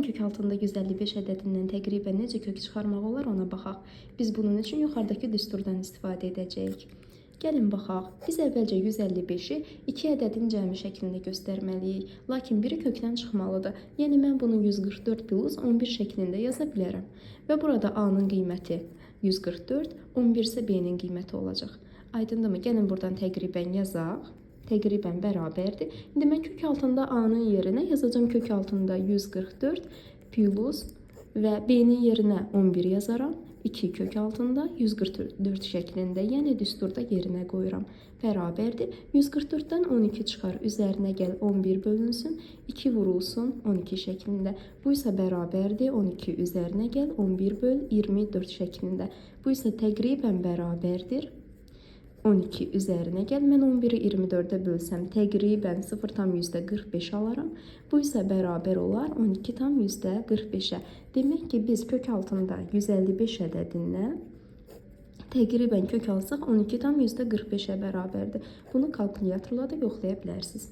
Gəlin kök altında 155 ədədindən təqribən necə kök çıxarmaq olar ona baxaq. Biz bunun üçün yuxarıdakı düsturdan istifadə edəcəyik. Gəlin baxaq. Biz əvvəlcə 155-i 2 ədədin cəmi şəklində göstərməliyik. Lakin biri kökdən çıxmalıdır. Yəni mən bunu 144 plus 11 şəklində yaza bilərəm. Və burada A-nın qiyməti 144, 11 isə B-nin qiyməti olacaq. Aydındırmı? Gəlin buradan təqribən yazaq. Təqribən bərabərdir. İndi mən kök altında A-nın yerinə yazacağım kök altında 144 plus və B-nin yerinə 11 yazaram. 2 kök altında 144 şəklində, yəni düsturda yerinə qoyuram. Bərabərdir. 144-dən 12 çıxar, üzərinə gəl 11 bölünsün, 2 vurulsun 12 şəklində. Bu isə bərabərdir. 12 üzərinə gəl 11 böl 24 şəklində. Bu isə təqribən bərabərdir. 12 üzərinə gəl, mən 11-i 24-ə bölsəm təqribən 0,45 alaram. Bu isə bərabər olar 12,45-ə. Demək ki, biz kök altında 155 ədədindən təqribən kök alsaq 12,45-ə bərabərdir. Bunu kalkulyatorla da yoxlaya bilərsiniz.